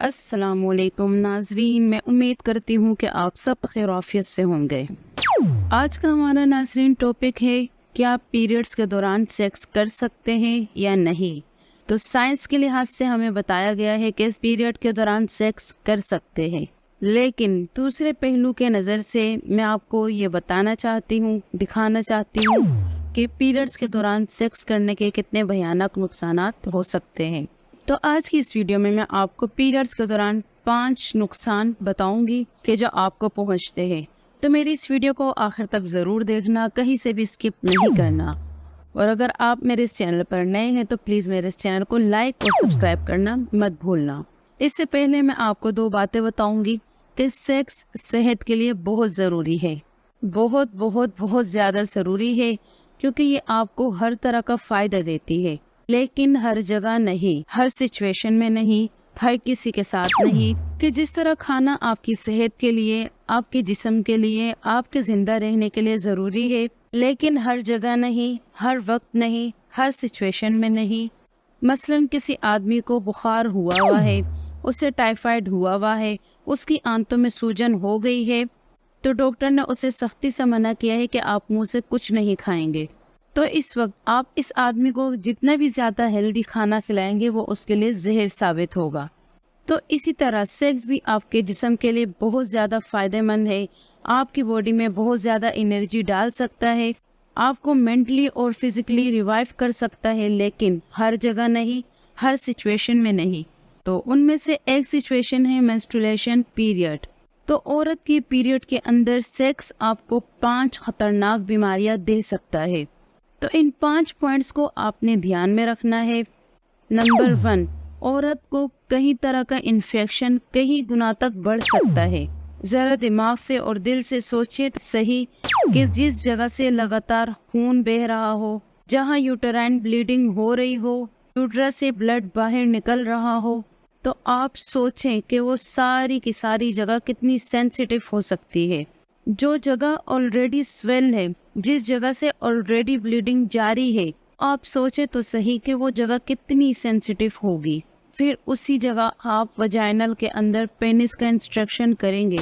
السلام علیکم ناظرین، میں امید کرتی ہوں کہ آپ سب خیر و عافیت سے ہوں گے۔ آج کا ہمارا ناظرین ٹاپک ہے کہ آپ پیریڈز کے دوران سیکس کر سکتے ہیں یا نہیں۔ تو سائنس کے لحاظ سے ہمیں بتایا گیا ہے کہ پیریڈ کے دوران سیکس کر سکتے ہیں، لیکن دوسرے پہلو کے نظر سے میں آپ کو یہ بتانا چاہتی ہوں، دکھانا چاہتی ہوں کہ پیریڈز کے دوران سیکس کرنے کے کتنے بھیانک نقصانات ہو سکتے ہیں۔ تو آج کی اس ویڈیو میں آپ کو پیریڈز کے دوران 5 نقصان بتاؤں گی کہ جو آپ کو پہنچتے ہیں۔ تو میری اس ویڈیو کو آخر تک ضرور دیکھنا، کہیں سے بھی اسکپ نہیں کرنا، اور اگر آپ میرے اس چینل پر نئے ہیں تو پلیز میرے اس چینل کو لائک اور سبسکرائب کرنا مت بھولنا۔ اس سے پہلے میں آپ کو 2 باتیں بتاؤں گی کہ سیکس صحت کے لیے بہت ضروری ہے، بہت بہت بہت زیادہ ضروری ہے، کیونکہ یہ آپ کو ہر طرح کا فائدہ دیتی ہے، لیکن ہر جگہ نہیں، ہر سچویشن میں نہیں، ہر کسی کے ساتھ نہیں۔ کہ جس طرح کھانا آپ کی صحت کے لیے، آپ کے جسم کے لیے، آپ کے زندہ رہنے کے لیے ضروری ہے، لیکن ہر جگہ نہیں، ہر وقت نہیں، ہر سچویشن میں نہیں۔ مثلا کسی آدمی کو بخار ہوا ہے، اسے ٹائیفائڈ ہوا ہے، اس کی آنتوں میں سوجن ہو گئی ہے، تو ڈاکٹر نے اسے سختی سے منع کیا ہے کہ آپ منہ سے کچھ نہیں کھائیں گے۔ تو اس وقت آپ اس آدمی کو جتنا بھی زیادہ ہیلدی کھانا کھلائیں گے وہ اس کے لیے زہر ثابت ہوگا۔ تو اسی طرح سیکس بھی آپ کے جسم کے لیے بہت زیادہ فائدہ مند ہے، آپ کی باڈی میں بہت زیادہ انرجی ڈال سکتا ہے، آپ کو مینٹلی اور فزیکلی ریوائیو کر سکتا ہے، لیکن ہر جگہ نہیں، ہر سچویشن میں نہیں۔ تو ان میں سے ایک سچویشن ہے مینسٹرولیشن پیریڈ۔ تو عورت کی پیریڈ کے اندر سیکس آپ کو 5 خطرناک بیماریاں دے سکتا ہے۔ تو ان 5 پوائنٹس کو آپ نے دھیان میں رکھنا ہے۔ نمبر 1، عورت کو کئی طرح کا انفیکشن کئی گنا تک بڑھ سکتا ہے۔ ذرا دماغ سے اور دل سے سوچے صحیح کہ جس جگہ سے لگاتار خون بہ رہا ہو، جہاں یوٹرائن بلیڈنگ ہو رہی ہو، یوٹرس سے بلڈ باہر نکل رہا ہو، تو آپ سوچیں کہ وہ ساری کی ساری جگہ کتنی سینسیٹیو ہو سکتی ہے۔ جو جگہ آلریڈی سویل ہے، جس جگہ سے آلریڈی بلیڈنگ جاری ہے، آپ سوچیں تو صحیح کہ وہ جگہ کتنی سینسیٹیو ہوگی۔ پھر اسی جگہ آپ وجائنل کے اندر پینس کا انسٹرکشن کریں گے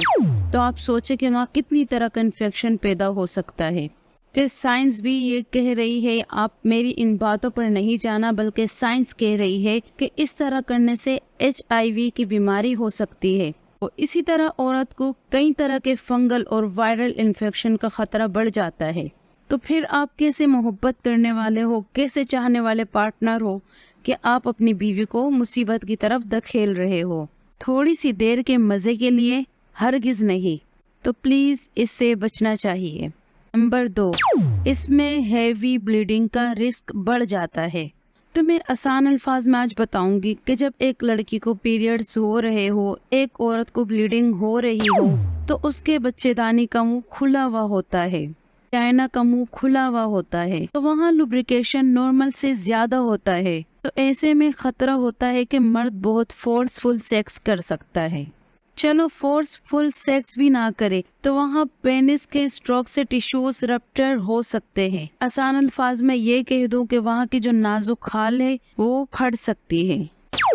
تو آپ سوچیں کہ وہاں کتنی طرح کا انفیکشن پیدا ہو سکتا ہے۔ کہ سائنس بھی یہ کہہ رہی ہے، آپ میری ان باتوں پر نہیں جانا، بلکہ سائنس کہہ رہی ہے کہ اس طرح کرنے سے HIV کی بیماری ہو سکتی ہے۔ اسی طرح عورت کو کئی طرح کے فنگل اور وائرل انفیکشن کا خطرہ بڑھ جاتا ہے۔ تو پھر آپ کیسے محبت کرنے والے ہو، کیسے چاہنے والے پارٹنر ہو کہ آپ اپنی بیوی کو مصیبت کی طرف دھکیل رہے ہو، تھوڑی سی دیر کے مزے کے لیے، ہرگز نہیں۔ تو پلیز اس سے بچنا چاہیے۔ نمبر 2، اس میں ہیوی بلیڈنگ کا رسک بڑھ جاتا ہے۔ تو میں آسان الفاظ میں آج بتاؤں گی کہ جب ایک لڑکی کو پیریڈز ہو رہے ہو، ایک عورت کو بلیڈنگ ہو رہی ہو، تو اس کے بچے دانی کا منہ کھلا ہوا ہوتا ہے، ویجائنا کا منہ کھلا ہوا ہوتا ہے، تو وہاں لوبریکیشن نارمل سے زیادہ ہوتا ہے۔ تو ایسے میں خطرہ ہوتا ہے کہ مرد بہت فورسفل سیکس کر سکتا ہے۔ چلو فورسفل سیکس بھی نہ کرے تو وہاں پینس کے اسٹروک سے ٹیشوز رپچر ہو سکتے ہیں۔ آسان الفاظ میں یہ کہہ دوں کہ وہاں کی جو نازک کھال ہے وہ پھٹ سکتی ہے۔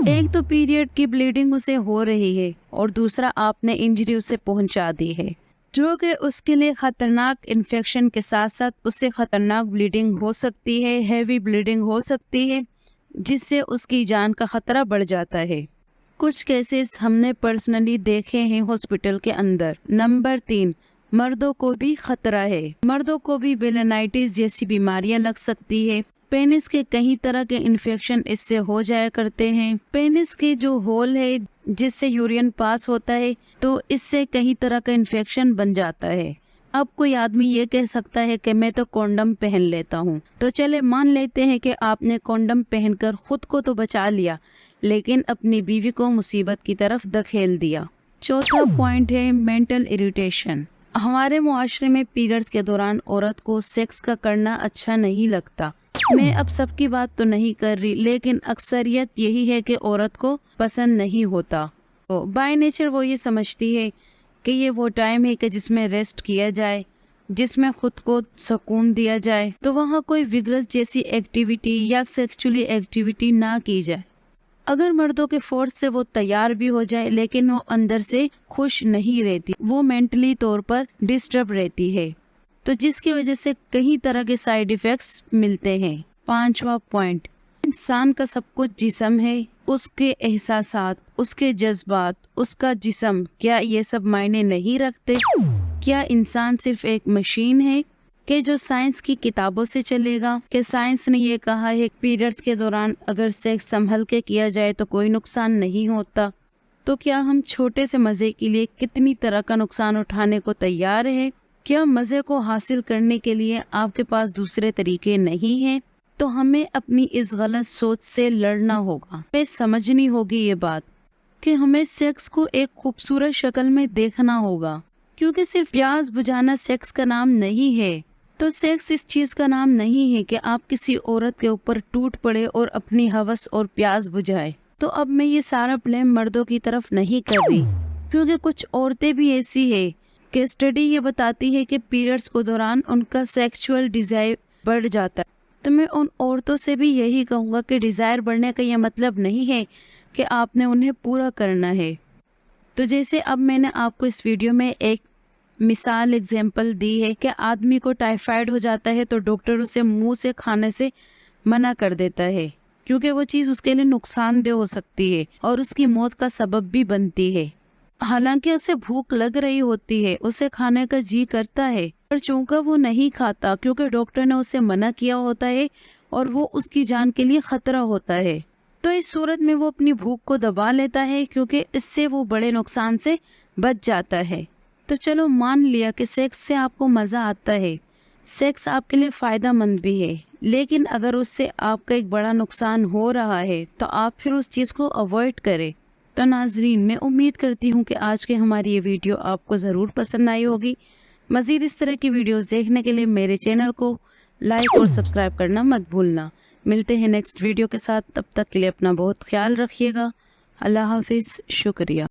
ایک تو پیریڈ کی بلیڈنگ اسے ہو رہی ہے، اور دوسرا آپ نے انجری اسے پہنچا دی ہے، جو کہ اس کے لیے خطرناک انفیکشن کے ساتھ ساتھ اس سے خطرناک بلیڈنگ ہو سکتی ہے، ہیوی بلیڈنگ ہو سکتی ہے، جس سے اس کی جان کا خطرہ بڑھ جاتا ہے۔ کچھ کیسز ہم نے پرسنلی دیکھے ہیں ہاسپٹل کے اندر۔ نمبر 3، مردوں کو بھی خطرہ ہے، مردوں کو بھی بیلینائٹس جیسی بیماریاں لگ سکتی ہے۔ پینس کے کئی طرح کے انفیکشن اس سے ہو جایا کرتے ہیں۔ پینس کے جو ہول ہے جس سے یورین پاس ہوتا ہے، تو اس سے کئی طرح کا انفیکشن بن جاتا ہے۔ اب کوئی آدمی یہ کہہ سکتا ہے کہ میں تو کونڈم پہن لیتا ہوں، تو چلے مان لیتے ہیں کہ آپ نے کونڈم پہن کر خود کو تو بچا لیا، لیکن اپنی بیوی کو مصیبت کی طرف دھکیل دیا۔ چوتھا پوائنٹ ہے مینٹل اریٹیشن۔ ہمارے معاشرے میں پیریڈز کے دوران عورت کو سیکس کا کرنا اچھا نہیں لگتا۔ میں اب سب کی بات تو نہیں کر رہی، لیکن اکثریت یہی ہے کہ عورت کو پسند نہیں ہوتا۔ بائی نیچر وہ یہ سمجھتی ہے کہ یہ وہ ٹائم ہے کہ جس میں ریسٹ کیا جائے، جس میں خود کو سکون دیا جائے، تو وہاں کوئی وگرس جیسی ایکٹیویٹی یا سیکسچولی ایکٹیویٹی نہ کی جائے۔ اگر مردوں کے فورس سے وہ تیار بھی ہو جائے لیکن وہ اندر سے خوش نہیں رہتی، وہ مینٹلی طور پر ڈسٹرب رہتی ہے، تو جس کی وجہ سے کئی طرح کے سائیڈ ایفیکٹس ملتے ہیں۔ 5واں پوائنٹ، انسان کا سب کچھ جسم ہے، اس کے احساسات، اس کے جذبات، اس کا جسم، کیا یہ سب معنی نہیں رکھتے؟ کیا انسان صرف ایک مشین ہے کہ جو سائنس کی کتابوں سے چلے گا؟ کہ سائنس نے یہ کہا ہے کہ پیریڈز کے دوران اگر سیکس سنبھل کے کیا جائے تو کوئی نقصان نہیں ہوتا، تو کیا ہم چھوٹے سے مزے کے لیے کتنی طرح کا نقصان اٹھانے کو تیار ہیں؟ کیا مزے کو حاصل کرنے کے لیے آپ کے پاس دوسرے طریقے نہیں ہیں؟ تو ہمیں اپنی اس غلط سوچ سے لڑنا ہوگا، ہمیں سمجھنی ہوگی یہ بات کہ ہمیں سیکس کو ایک خوبصورت شکل میں دیکھنا ہوگا، کیونکہ صرف پیاس بجھانا سیکس کا نام نہیں ہے۔ تو سیکس اس چیز کا نام نہیں ہے کہ آپ کسی عورت کے اوپر ٹوٹ پڑے اور اپنی ہوس اور پیاس بجھائے۔ تو اب میں یہ سارا بلیم مردوں کی طرف نہیں کر رہی، کیونکہ کچھ عورتیں بھی ایسی ہے کہ اسٹڈی یہ بتاتی ہے کہ پیریڈز کے دوران ان کا سیکشول ڈیزائر بڑھ جاتا ہے۔ تو میں ان عورتوں سے بھی یہی کہوں گا کہ ڈیزائر بڑھنے کا یہ مطلب نہیں ہے کہ آپ نے انہیں پورا کرنا ہے۔ تو جیسے اب میں نے آپ کو اس ویڈیو میں ایک مثال ایگزامپل دی ہے کہ آدمی کو ٹائیفائڈ ہو جاتا ہے تو ڈاکٹر اسے منہ سے کھانے سے منع کر دیتا ہے، کیونکہ وہ چیز اس کے لیے نقصان دہ ہو سکتی ہے اور اس کی موت کا سبب بھی بنتی ہے۔ حالانکہ اسے بھوک لگ رہی ہوتی ہے، اسے کھانے کا جی کرتا ہے، پر چونکہ وہ نہیں کھاتا کیونکہ ڈاکٹر نے اسے منع کیا ہوتا ہے اور وہ اس کی جان کے لیے خطرہ ہوتا ہے، تو اس صورت میں وہ اپنی بھوک کو دبا لیتا ہے کیونکہ اس سے وہ بڑے نقصان سے بچ جاتا ہے۔ تو چلو مان لیا کہ سیکس سے آپ کو مزہ آتا ہے، سیکس آپ کے لیے فائدہ مند بھی ہے، لیکن اگر اس سے آپ کا ایک بڑا نقصان ہو رہا ہے تو آپ پھر اس چیز کو اوائڈ کریں۔ تو ناظرین، میں امید کرتی ہوں کہ آج کے ہماری یہ ویڈیو آپ کو ضرور پسند آئی ہوگی۔ مزید اس طرح کی ویڈیوز دیکھنے کے لیے میرے چینل کو لائک اور سبسکرائب کرنا مت بھولنا۔ ملتے ہیں نیکسٹ ویڈیو کے ساتھ، تب تک کے لیے اپنا بہت خیال رکھیے گا۔ اللہ حافظ، شکریہ۔